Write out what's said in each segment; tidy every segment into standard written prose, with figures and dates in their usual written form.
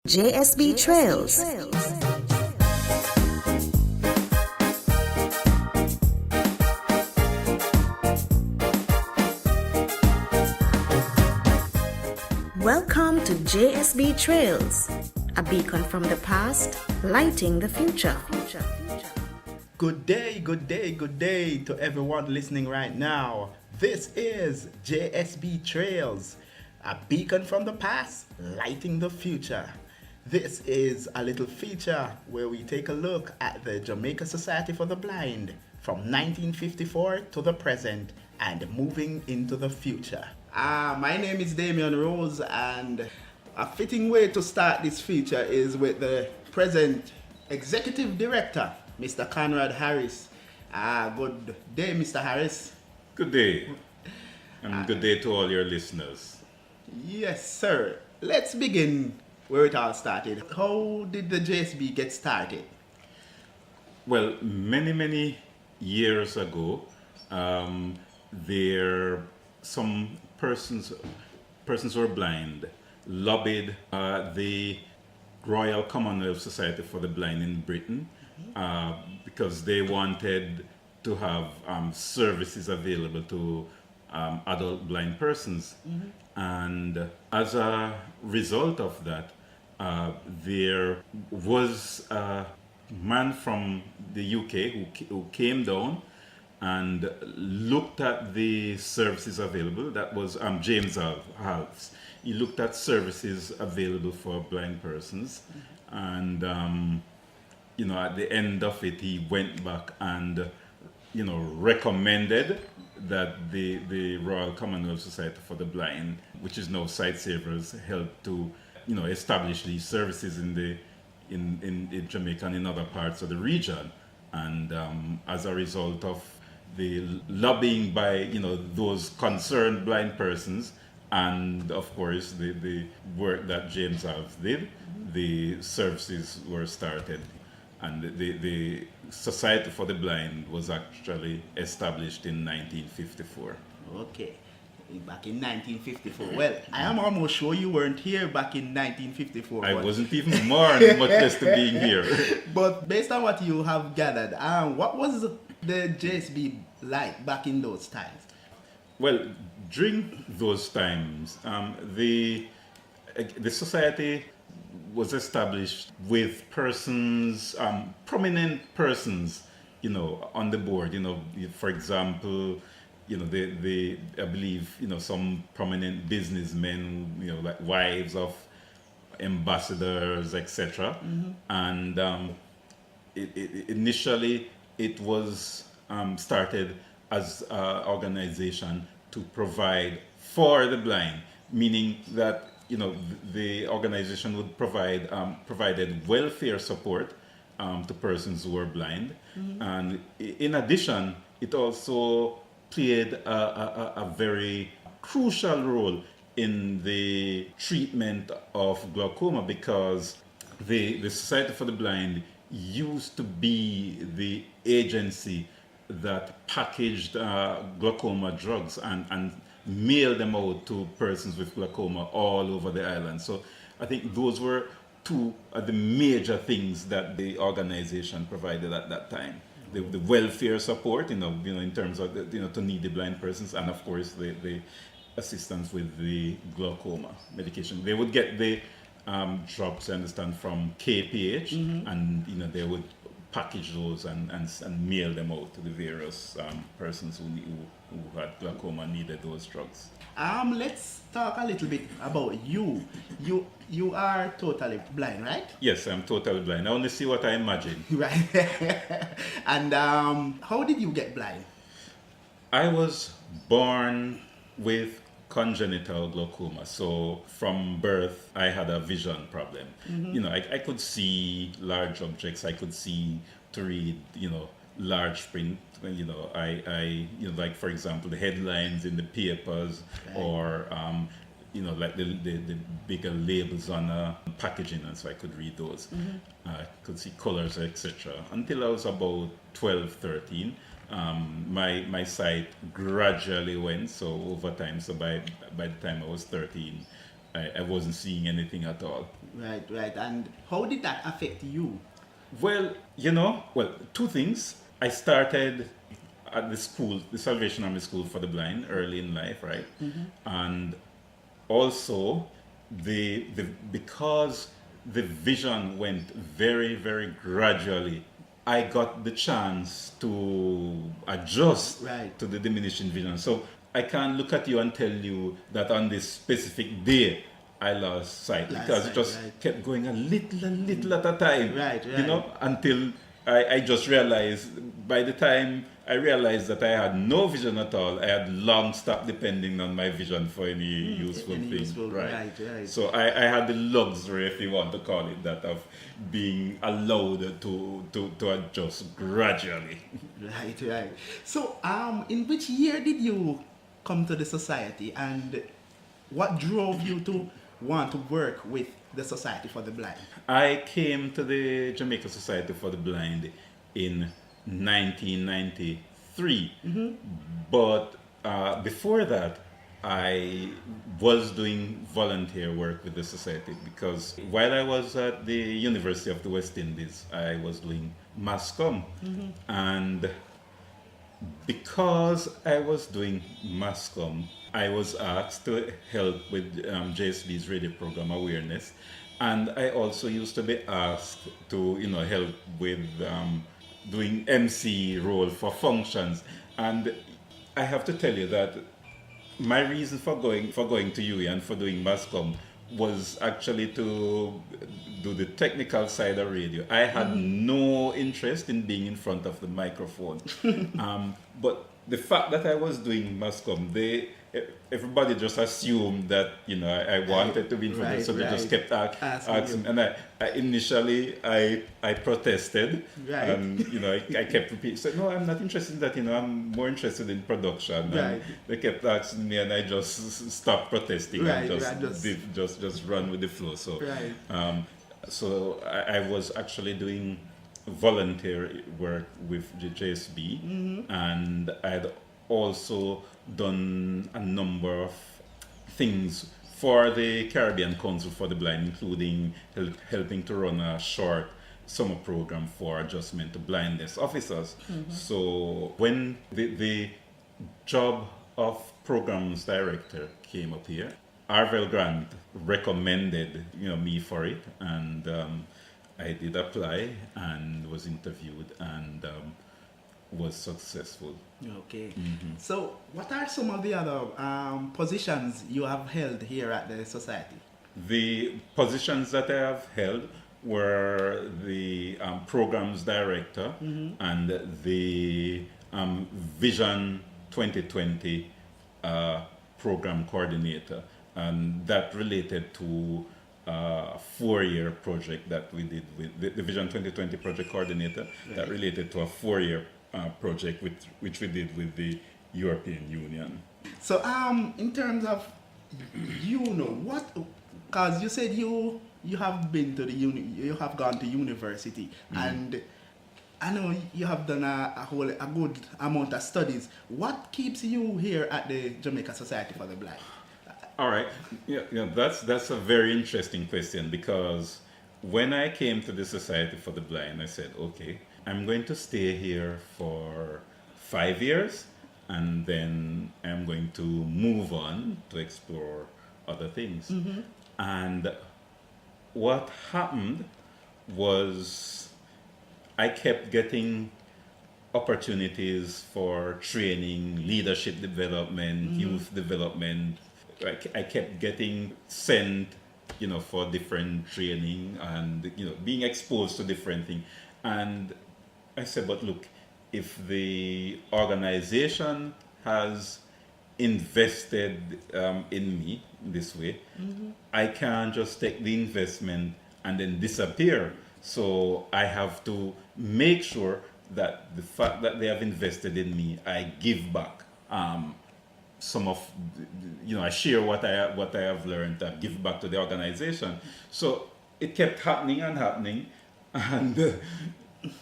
JSB Trails. Welcome to JSB Trails, a beacon from the past, lighting the future. Good day, good day, good day to everyone listening right now. This is JSB Trails, a beacon from the past, lighting the future. This is a little feature where we take a look at the Jamaica Society for the Blind from 1954 to the present and moving into the future. My name is Damion Rose, and a fitting way to start this feature is with the present Executive Director, Mr. Conrad Harris. Good day, Mr. Harris. Good day, and good day to all your listeners. Yes, sir. Let's begin where it all started. How did the JSB get started? Well, many years ago, there some persons who are blind lobbied the Royal Commonwealth Society for the Blind in Britain because they wanted to have services available to adult blind persons. And as a result of that, there was a man from the UK who came down and looked at the services available. That was James Halves. He looked at services available for blind persons, and at the end of it, he went back and recommended that the Royal Commonwealth Society for the Blind, which is now Sightsavers, help to establish these services in Jamaica and in other parts of the region. And as a result of the lobbying by those concerned blind persons, and of course the work that James Alves did, the services were started, and the Society for the Blind was actually established in 1954. Okay, back in 1954. Well, I am almost sure you weren't here back in 1954. I wasn't even born, much less to being here. But based on what you have gathered, what was the JSB like back in those times? Well, during those times, the society was established with persons, prominent persons, on the board. For example, I believe, some prominent businessmen, like wives of ambassadors, etc. And initially, it was started as an organization to provide for the blind, meaning that the organization would provided welfare support to persons who were blind, and in addition, it also played a very crucial role in the treatment of glaucoma, because the Society for the Blind used to be the agency that packaged glaucoma drugs and mailed them out to persons with glaucoma all over the island. So I think those were two of the major things that the organization provided at that time. The welfare support, in terms of to needy blind persons, and of course the assistance with the glaucoma medication. They would get the drops, I understand, from KPH, and they would package those and mail them out to the various persons who had glaucoma and needed those drugs. Let's talk a little bit about you. You are totally blind, right? Yes, I'm totally blind. I only see what I imagine. Right. And how did you get blind? I was born with congenital glaucoma, so from birth I had a vision problem. I could see large objects, I could see to read large print. I like, for example, the headlines in the papers, right, or like the bigger labels on packaging, and so I could read those. I could see colors, etc. Until I was about 12, 13. My sight gradually went, so over time, so by the time I was 13, I wasn't seeing anything at all. Right. And how did that affect you? Well, two things. I started at the school, the Salvation Army School for the Blind, early in life, right? And also, the because the vision went very, very gradually, I got the chance to adjust Right. to the diminishing vision. So I can't look at you and tell you that on this specific day I lost sight, because it just kept going a little at a time. Right. Until I just realized, by the time I realized that I had no vision at all, I had long stopped depending on my vision for any useful thing. Right. So I had the luxury, if you want to call it that, of being allowed to adjust gradually. Right. So, in which year did you come to the society, and what drove you to want to work with the Society for the Blind? I came to the Jamaica Society for the Blind in 1993, but before that, I was doing volunteer work with the society, because while I was at the University of the West Indies, I was doing mass comm, and because I was doing mass comm, I was asked to help with JSB's radio program awareness, and I also used to be asked to help with doing MC role for functions. And I have to tell you that my reason for going to UE and for doing mass comm was actually to do the technical side of radio. I had no interest in being in front of the microphone, but the fact that I was doing mass comm, everybody just assumed that I wanted to be in front of, so they just kept asking. And I initially protested, and I kept repeating, said, no, I'm not interested in that, I'm more interested in production. And they kept asking me, and I just stopped protesting and just run with the flow. So so I was actually doing volunteer work with the JSB, and I'd also done a number of things for the Caribbean Council for the Blind, including helping to run a short summer program for adjustment to blindness officers. So when the job of programs director came up here, Arvel Grant recommended me for it, and I did apply and was interviewed and was successful. Okay. So what are some of the other positions you have held here at the society? The positions that I have held were the programs director and the Vision 2020 program coordinator, and that related to a 4-year project that we did with the Vision 2020 project coordinator, that related to a 4-year project which we did with the European Union. So in terms of what, because you said you have been to you have gone to university, and I know you have done a good amount of studies. What keeps you here at the Jamaica Society for the Blind? All right, that's a very interesting question, because when I came to the Society for the Blind, I said, okay, I'm going to stay here for 5 years, and then I'm going to move on to explore other things. And what happened was I kept getting opportunities for training, leadership development, youth development. I kept getting sent, for different training and, being exposed to different things. And I said, but look, if the organization has invested in me this way, I can't just take the investment and then disappear. So I have to make sure that the fact that they have invested in me, I give back. Some of, I share what I have learned and give back to the organization. So it kept happening, and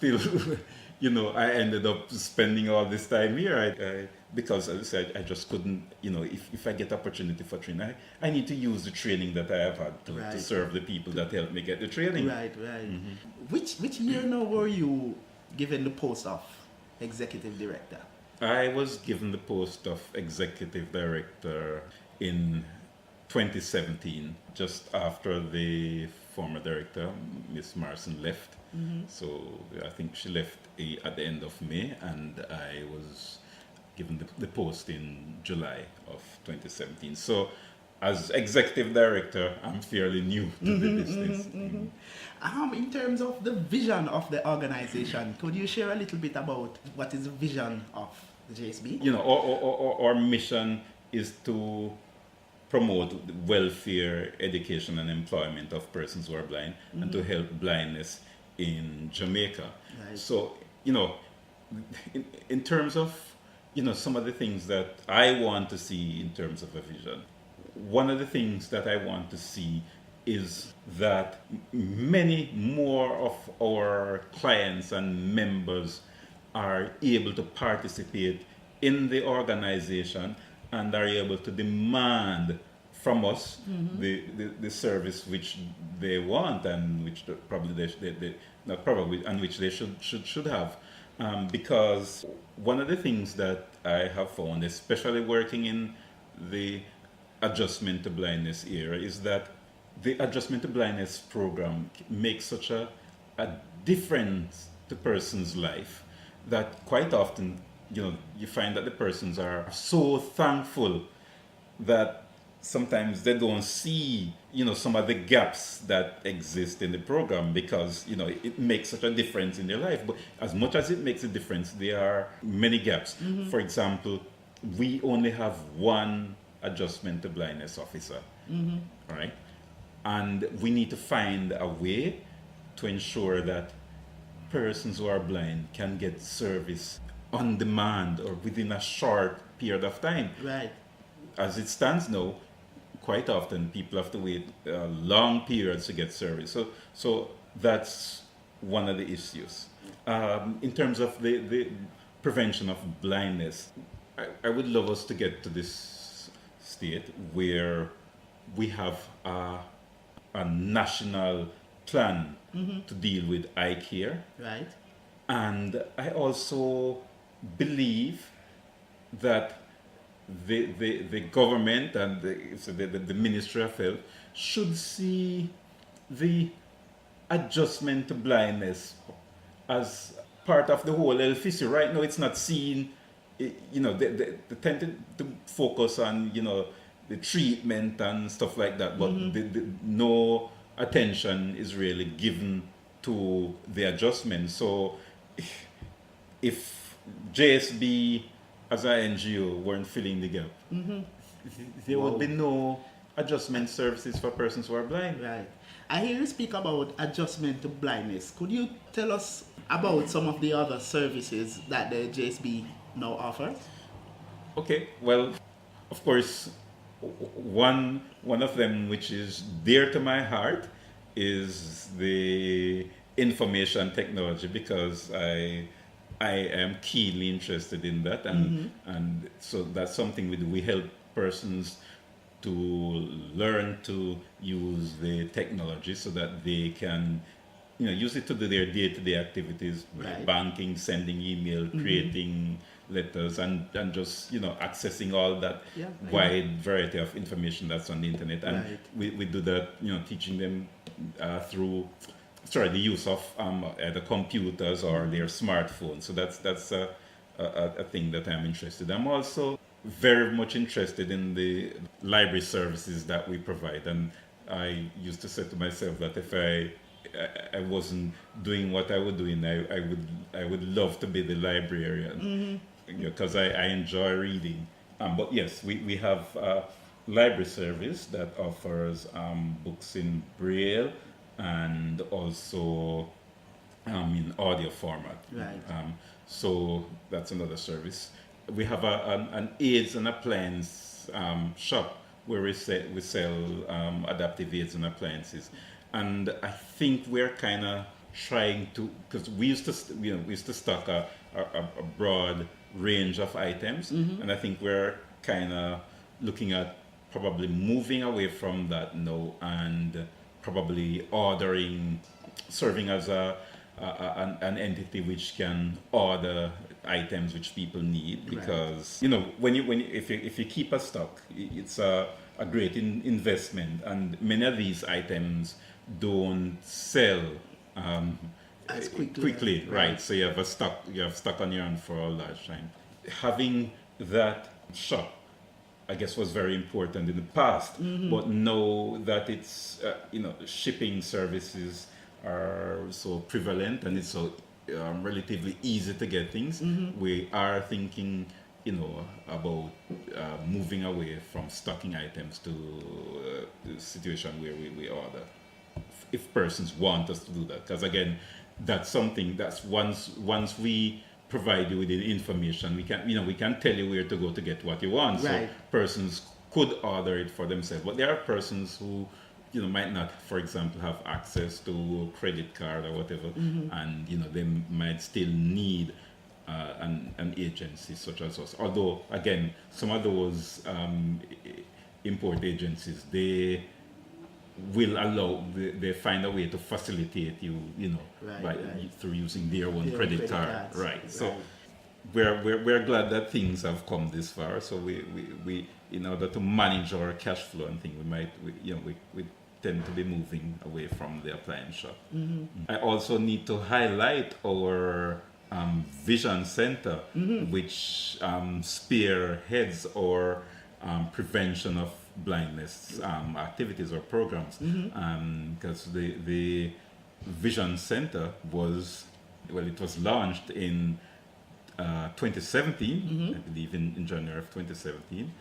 till, I ended up spending all this time here. I because as I said, I just couldn't, if I get opportunity for training, I need to use the training that I have had to Right. serve the people that helped me get the training. Right. Which year now were you given the post of executive director? I was given the post of executive director in 2017, just after the former director, Miss Morrison, left. So I think she left at the end of May, and I was given the post in July of 2017. So as executive director, I'm fairly new to the business. In terms of the vision of the organization, could you share a little bit about what is the vision of the JSB? Our mission is to promote welfare, education, and employment of persons who are blind, and to help blindness in Jamaica. Right. So, in terms of, some of the things that I want to see in terms of a vision, one of the things that I want to see is that many more of our clients and members are able to participate in the organization and are able to demand from us the service which they want and which which they should have. Because one of the things that I have found, especially working in the adjustment to blindness area, is that the adjustment to blindness program makes such a difference to person's life that quite often, you find that the persons are so thankful that sometimes they don't see, some of the gaps that exist in the program, because, it makes such a difference in their life. But as much as it makes a difference, there are many gaps. For example, we only have one adjustment to blindness officer, right? And we need to find a way to ensure that persons who are blind can get service on demand or within a short period of time. Right. As it stands now, quite often people have to wait long periods to get service. So that's one of the issues. In terms of the prevention of blindness, I would love us to get to this state where we have a national plan to deal with eye care. Right. And I also believe that the government and the Ministry of Health should see the adjustment to blindness as part of the whole health issue. Right now, it's not seen. They tend to focus on the treatment and stuff like that, but no attention is really given to the adjustment. So if JSB as an NGO weren't filling the gap, there would be no adjustment services for persons who are blind. Right. I hear you speak about adjustment to blindness. Could you tell us about some of the other services that the JSB now offers? Okay, well, of course, one of them which is dear to my heart is the information technology, because I am keenly interested in that, and so that's something we help persons to learn to use the technology so that they can use it to do their day-to-day activities, like Right. banking, sending email, creating letters, and just accessing all that Yeah. wide variety of information that's on the internet. And Right. we do that, teaching them through the use of either computers or their smartphones. So that's a thing that I'm interested in. I'm also very much interested in the library services that we provide, and I used to say to myself that if I wasn't doing what I was doing, I would love to be the librarian, because I enjoy reading. But yes, we have a library service that offers books in Braille and also in audio format. Right. So that's another service. We have an aids and appliance shop where we sell adaptive aids and appliances, and I think we're kind of trying to, because we used to stock a broad range of items, and I think we're kind of looking at probably moving away from that now and probably serving as an entity which can order items which people need, because if you keep a stock, it's a great investment, and many of these items don't sell as quickly, right? So you have stock on your hand for a large time. Having that shop, I guess, was very important in the past, but now that it's shipping services are so prevalent and it's so relatively easy to get things, we are thinking about moving away from stocking items to the situation where we order, if persons want us to do that. Because again, that's something that's once we provide you with the information, we can tell you where to go to get what you want. Right. So persons could order it for themselves, but there are persons who might not, for example, have access to a credit card or whatever, and they might still need an agency such as us. Although again, some of those import agencies, they will they find a way to facilitate you, through using their own credit card, cards. right? So we're glad that things have come this far. So we in order to manage our cash flow and things, we tend to be moving away from the appliance shop. I also need to highlight our Vision Center, which spearheads our prevention of blindness activities or programs, because the Vision Center was launched in 2017, I believe in January of 2017.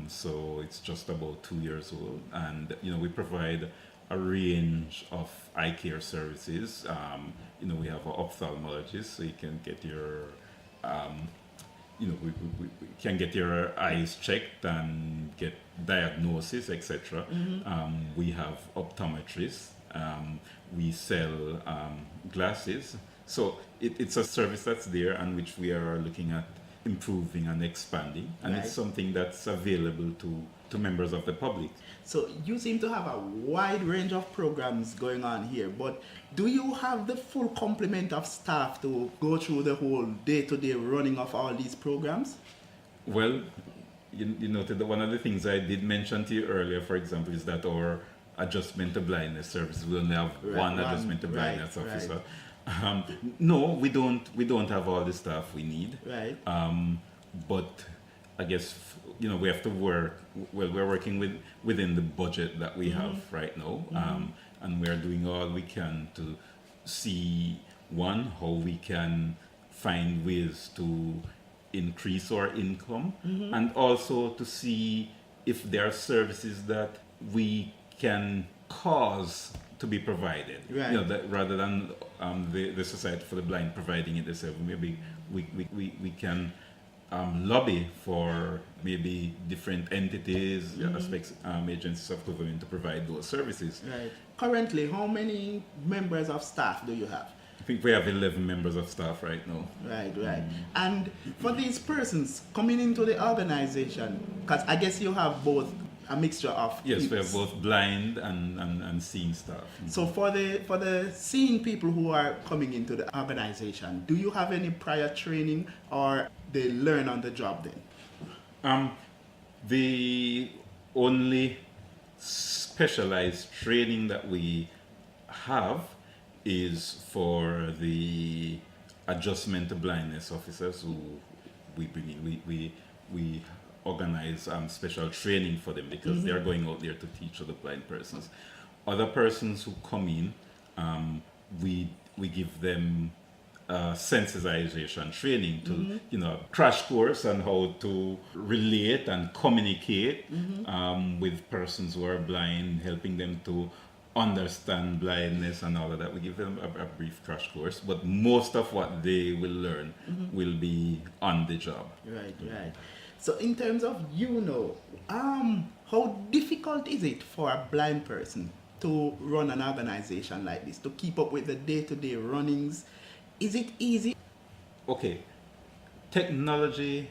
So it's just about 2 years old, and we provide a range of eye care services. We have an ophthalmologist, so you can get your we can get your eyes checked and get diagnosis, etc. We have optometrists. We sell glasses. So it's a service that's there and which we are looking at improving and expanding. And it's something that's available to members of the public. So you seem to have a wide range of programs going on here, but do you have the full complement of staff to go through the whole day-to-day running of all these programs? Well, one of the things I did mention to you earlier, for example, is that our adjustment to blindness service, we only have one adjustment to blindness officer. No, we don't have all the staff we need. Right. But I guess we have to work. Well, we're working within the budget that we have right now, and we're doing all we can to see how we can find ways to increase our income, and also to see if there are services that we can cause to be provided. Right. That rather than the Society for the Blind providing it themselves, maybe we can lobby for maybe different entities, aspects, agencies of government to provide those services. Right. Currently, how many members of staff do you have? I think we have 11 members of staff right now. Right. And for these persons coming into the organization, because I guess you have both a mixture of Yes, people. we have both blind and seeing staff. So for the seeing people who are coming into the organization, do you have any prior training or they learn on the job then? The only specialized training that we have is for the adjustment to blindness officers who we bring in. We organize special training for them because they are going out there to teach other blind persons. Other persons who come in, we give them sensitization training to crash course on how to relate and communicate with persons who are blind, helping them to understand blindness and all of that. We give them a brief crash course, but most of what they will learn will be on the job. Right. So in terms of how difficult is it for a blind person to run an organization like this, to keep up with the day-to-day runnings? Is it easy? Okay, technology,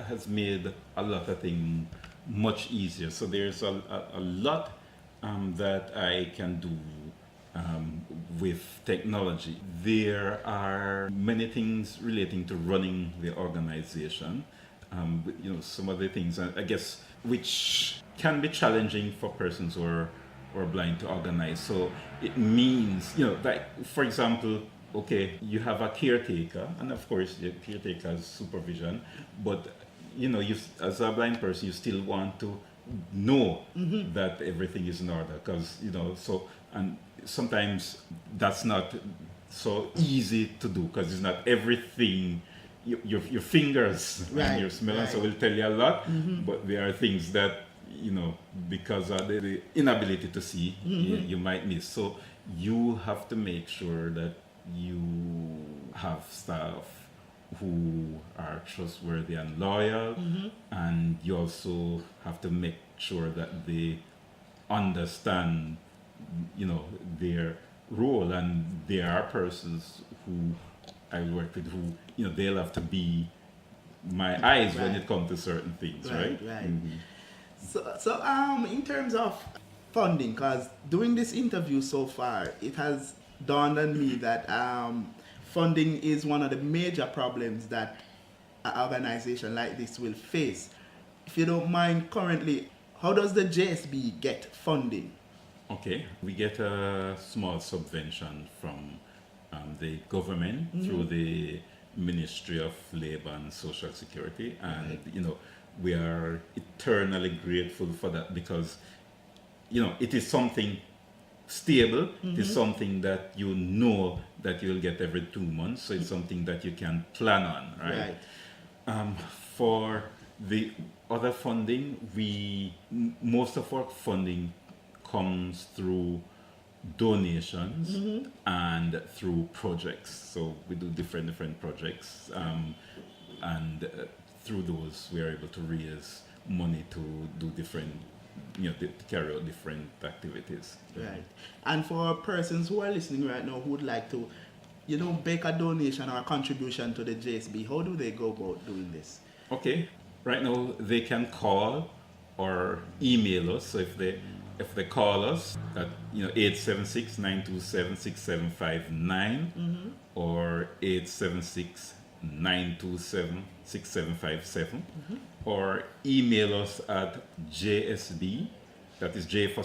has made a lot of things much easier. So there's a lot that I can do with technology. There are many things relating to running the organization. Some of the things, I guess, which can be challenging for persons who are blind to organize. So it means, like, for example, okay, you have a caretaker, and of course, the caretaker has supervision, but you as a blind person, you still want to know that everything is in order, because and sometimes that's not so easy to do, because it's not everything. Your fingers and your smell and so will tell you a lot, but there are things that because of the inability to see, you might miss. So you have to make sure that you have staff who are trustworthy and loyal, and you also have to make sure that they understand their role, and there are persons who I work with who they'll have to be my eyes when it comes to certain things, right? So in terms of funding, because doing this interview so far, it has dawned on me that funding is one of the major problems that an organization like this will face. If you don't mind, currently, how does the JSB get funding? Okay, we get a small subvention from the government through the Ministry of Labor and Social Security, and we are eternally grateful for that, because it is something stable. It is something that that you'll get every 2 months, so it's something that you can plan on, right? For the other funding, most of our funding comes through donations and through projects. So we do different projects, and through those we are able to raise money to do different, to carry out different activities. Right. And for persons who are listening right now who would like to, make a donation or a contribution to the JSB, how do they go about doing this? Okay. Right now they can call or email us. So if they call us at 876-927-6759 or 876-927-6757 or email us at JSB, that is J for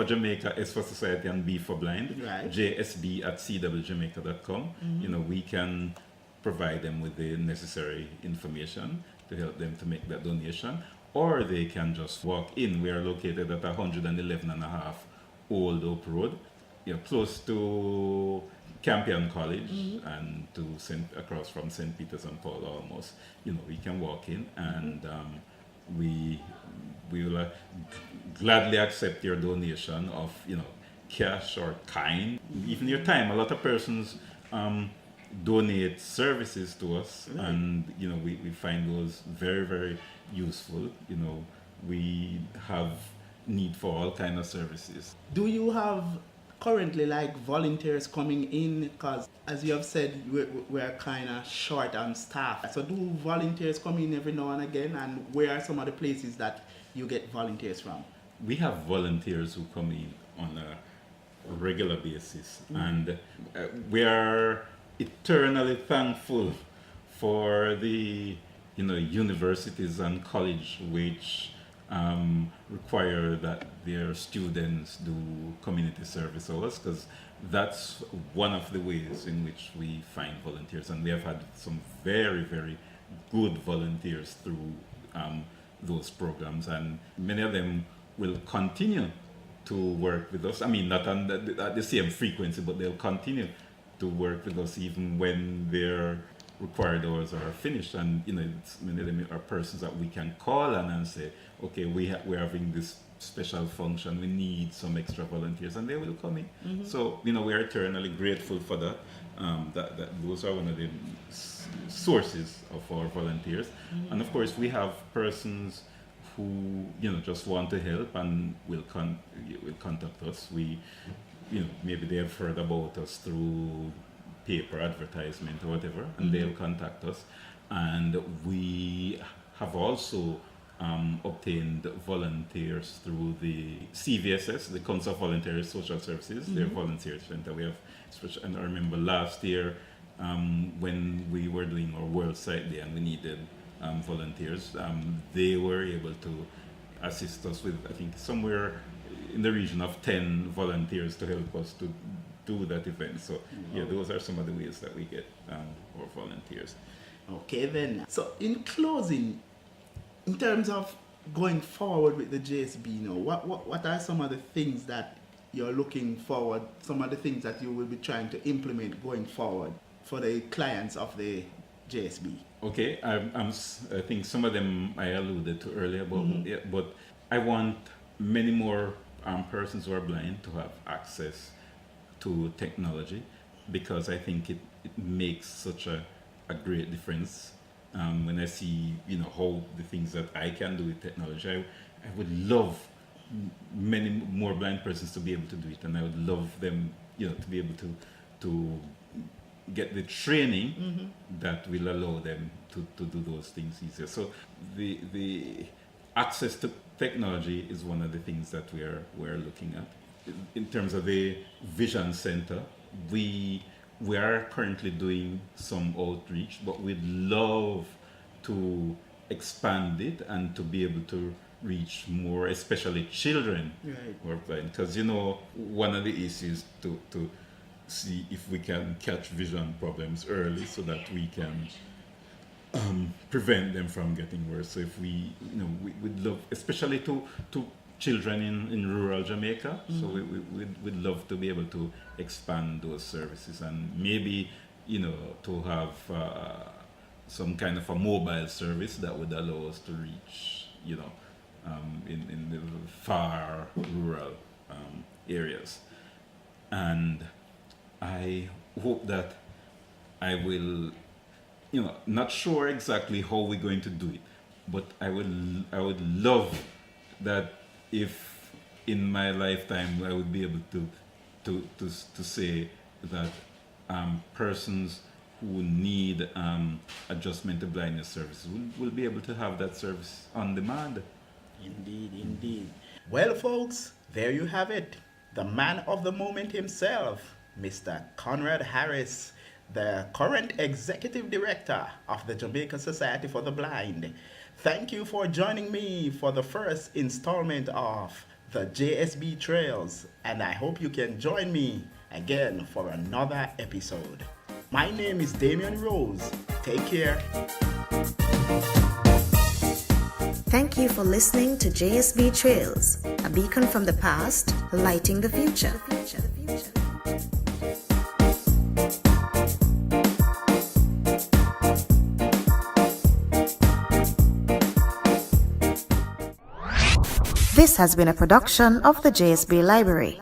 Jamaica, S for Society, and B for Blind, right. JSB at cwjamaica.com. We can provide them with the necessary information to help them to make that donation, or they can just walk in. We are located at 111.5 Old Oak Road, close to Campion College and across from St. Peter's and Paul almost. We can walk in, and we will gladly accept your donation of cash or kind, even your time. A lot of persons donate services to us, and we find those very, very useful. We have need for all kind of services. Do you have currently volunteers coming in? Because as you have said, we're kind of short on staff. So do volunteers come in every now and again, and where are some of the places that you get volunteers from? We have volunteers who come in on a regular basis, and we are eternally thankful for the universities and college which require that their students do community service hours, because that's one of the ways in which we find volunteers, and we have had some very, very good volunteers through those programs, and many of them will continue to work with us. I mean, not at the same frequency, but they'll continue to work with us even when their required hours are finished. And many of them are persons that we can call and say, okay, we're having this special function, we need some extra volunteers, and they will come in. So we are eternally grateful for that. That those are one of the sources of our volunteers. And of course, we have persons who just want to help and will contact us. We maybe they have heard about us through paper advertisement or whatever, and they'll contact us. And we have also obtained volunteers through the CVSS, the Council of Voluntary Social Services, their volunteer center. We have, and I remember last year when we were doing our World Site Day and we needed volunteers, they were able to assist us with, I think, somewhere in the region of 10 volunteers to help us to do that event. So yeah, those are some of the ways that we get our volunteers. Okay then. So in closing, in terms of going forward with the JSB, what are some of the things that you're looking forward, some of the things that you will be trying to implement going forward for the clients of the JSB? Okay, I think some of them I alluded to earlier, but I want many more persons who are blind to have access to technology, because I think it makes such a great difference. When I see, how the things that I can do with technology, I would love many more blind persons to be able to do it, and I would love them, to be able to get the training that will allow them to do those things easier. So the access to technology is one of the things that we're looking at. In terms of the Vision Center, we are currently doing some outreach, but we'd love to expand it and to be able to reach more, especially children who are blind. Because, one of the issues to see if we can catch vision problems early so that we can prevent them from getting worse. So if we would love, especially to children in rural Jamaica, so we'd love to be able to expand those services and maybe, to have some kind of a mobile service that would allow us to reach, in the far rural areas. And I hope that I will, not sure exactly how we're going to do it, but I would love that if in my lifetime I would be able to say that persons who need adjustment to blindness services will be able to have that service on demand. Indeed. Well, folks, there you have it. The man of the moment himself, Mr. Conrad Harris, the current Executive Director of the Jamaica Society for the Blind. Thank you for joining me for the first installment of the JSB Trails, and I hope you can join me again for another episode. My name is Damion Rose. Take care. Thank you for listening to JSB Trails, a beacon from the past, lighting the future. This has been a production of the JSB Library.